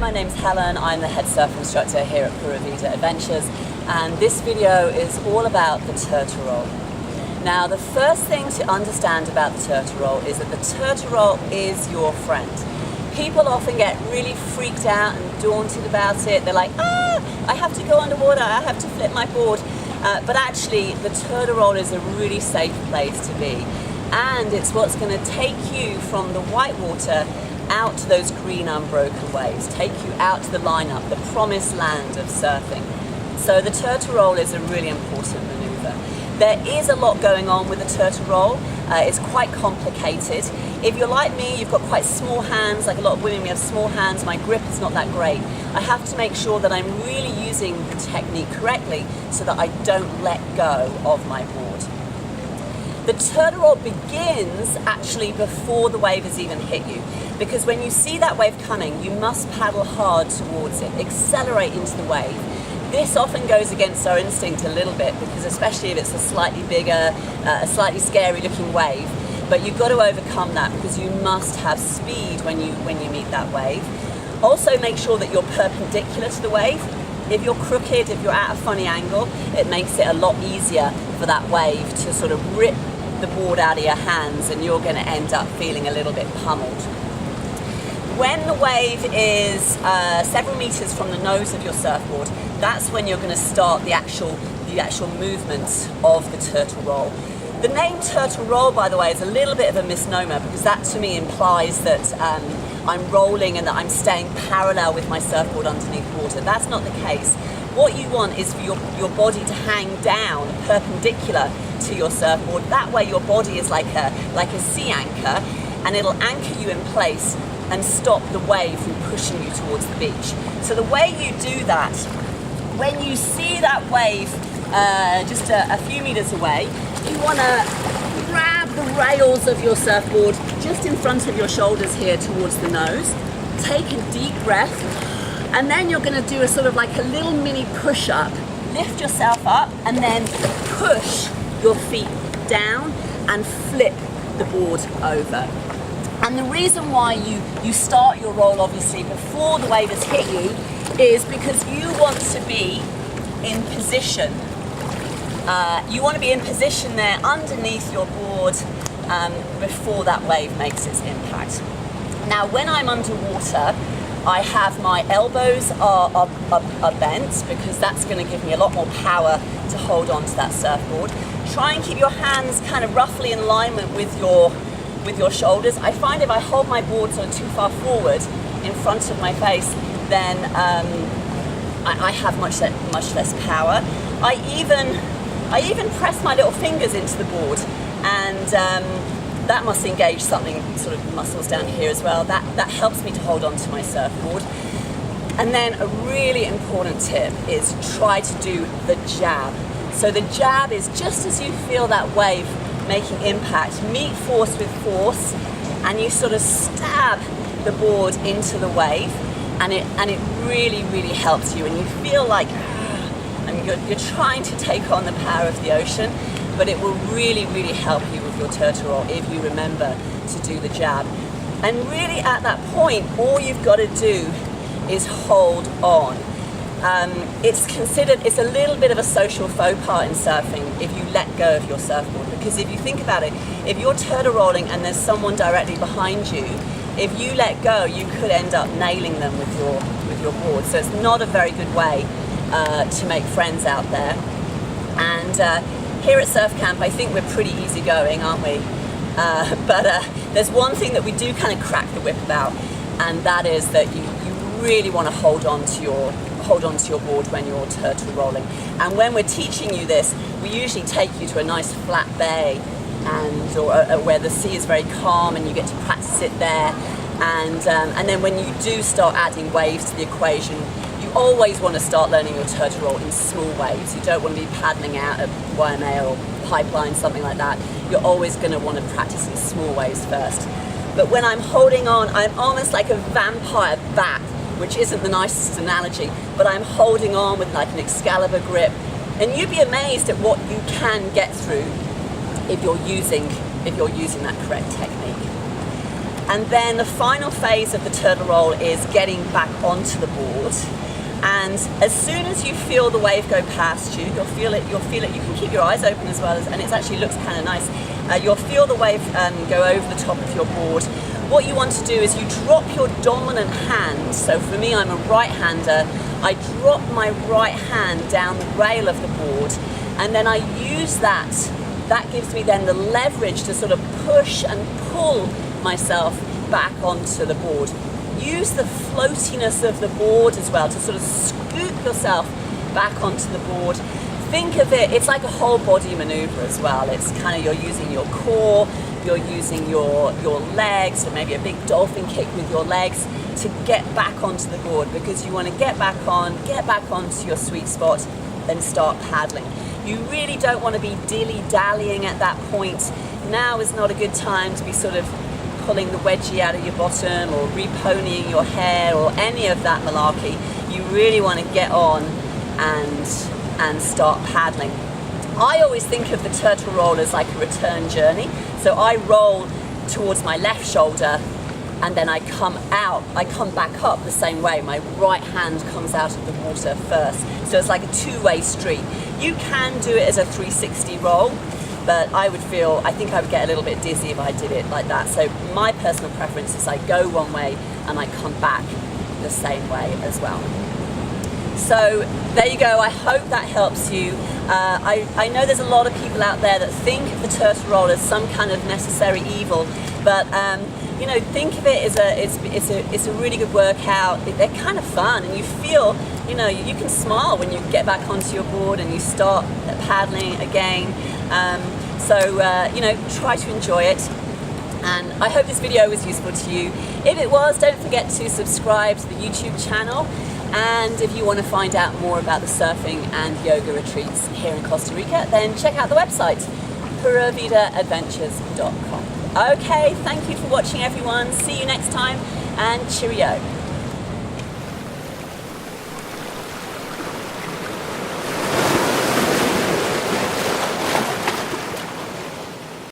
my name's Helen. I'm the head surf instructor here at Pura Vida Adventures, and this video is all about the turtle roll. Now, the first thing to understand about the turtle roll is that the turtle roll is your friend. People often get really freaked out and daunted about it. They're like, I have to go underwater, I have to flip my board. But actually, the turtle roll is a really safe place to be. And it's what's going to take you from the whitewater out to those green unbroken waves, take you out to the lineup, the promised land of surfing. So the turtle roll is a really important maneuver. There is a lot going on with the turtle roll. It's quite complicated. If you're like me, you've got quite small hands. Like a lot of women, we have small hands. My grip is not that great. I have to make sure that I'm really using the technique correctly so that I don't let go of my board. The turtle roll begins actually before the wave has even hit you, because when you see that wave coming, you must paddle hard towards it, accelerate into the wave. This often goes against our instinct a little bit, because especially if it's a slightly bigger, a slightly scary looking wave, but you've got to overcome that because you must have speed when you meet that wave. Also make sure that you're perpendicular to the wave. If you're crooked, if you're at a funny angle, it makes it a lot easier for that wave to sort of rip the board out of your hands, and you're going to end up feeling a little bit pummeled. When the wave is several meters from the nose of your surfboard, that's when you're going to start the actual movement of the turtle roll. The name turtle roll, by the way, is a little bit of a misnomer, because that to me implies that I'm rolling and that I'm staying parallel with my surfboard underneath water. That's not the case. What you want is for your body to hang down perpendicular to your surfboard. That way your body is like a sea anchor, and it'll anchor you in place and stop the wave from pushing you towards the beach. So the way you do that, when you see that wave just a few meters away, you want to grab the rails of your surfboard just in front of your shoulders here towards the nose. Take a deep breath, and then you're going to do a sort of like a little mini push-up. Lift yourself up and then push your feet down and flip the board over. And the reason why you start your roll obviously before the wave has hit you is because you want to be in position. You want to be in position there underneath your board before that wave makes its impact. Now, when I'm underwater, I have my elbows are bent, because that's going to give me a lot more power to hold on to that surfboard. Try and keep your hands kind of roughly in alignment with your shoulders. I find if I hold my board sort of too far forward in front of my face, then I have much less power. I even press my little fingers into the board, and that must engage something, sort of muscles down here as well. That helps me to hold on to my surfboard. And then a really important tip is try to do the jab. So the jab is just as you feel that wave making impact, meet force with force, and you sort of stab the board into the wave, and it really, really helps you, and you feel like you're trying to take on the power of the ocean, but it will really, really help you with your turtle roll if you remember to do the jab. And really at that point, all you've got to do is hold on. It's a little bit of a social faux pas in surfing if you let go of your surfboard, because if you think about it, if you're turtle rolling and there's someone directly behind you, if you let go, you could end up nailing them with your board. So it's not a very good way to make friends out there. And here at Surf Camp, I think we're pretty easygoing, aren't we? But there's one thing that we do kind of crack the whip about, and that is that you really want to hold on to your board when you're turtle rolling. And when we're teaching you this, we usually take you to a nice flat bay, or where the sea is very calm, and you get to practice it there. And then when you do start adding waves to the equation, you always want to start learning your turtle roll in small waves. You don't want to be paddling out a Waimea or pipeline, something like that. You're always going to want to practice in small waves first. But when I'm holding on, I'm almost like a vampire bat, which isn't the nicest analogy, but I'm holding on with like an Excalibur grip. And you'd be amazed at what you can get through if you're using that correct technique. And then the final phase of the turtle roll is getting back onto the board. And as soon as you feel the wave go past you, you'll feel it, you can keep your eyes open as well, and it actually looks kind of nice. You'll feel the wave go over the top of your board. What you want to do is you drop your dominant hand. So for me, I'm a right-hander. I drop my right hand down the rail of the board, and then I use that. That gives me then the leverage to sort of push and pull myself back onto the board. Use the floatiness of the board as well to sort of scoop yourself back onto the board. Think of it, it's like a whole body maneuver as well. It's kind of, you're using your core, you're using your legs, or maybe a big dolphin kick with your legs to get back onto the board, because you want to get back onto your sweet spot, then start paddling. You really don't want to be dilly-dallying at that point. Now is not a good time to be sort of pulling the wedgie out of your bottom or reponying your hair or any of that malarkey. You really want to get on and start paddling. I always think of the turtle roll as like a return journey. So I roll towards my left shoulder, and then I come back up the same way. My right hand comes out of the water first. So it's like a two-way street. You can do it as a 360 roll, but I think I would get a little bit dizzy if I did it like that. So my personal preference is I go one way and I come back the same way as well. So there you go. I hope that helps you. I know there's a lot of people out there that think of the turtle roll as some kind of necessary evil, but you know, think of it as it's a really good workout. They're kind of fun, and you feel, you know, you can smile when you get back onto your board and you start paddling again. You know, try to enjoy it. And I hope this video was useful to you. If it was, don't forget to subscribe to the YouTube channel. And if you want to find out more about the surfing and yoga retreats here in Costa Rica, then check out the website, puravidaadventures.com. Okay, thank you for watching, everyone. See you next time, and cheerio.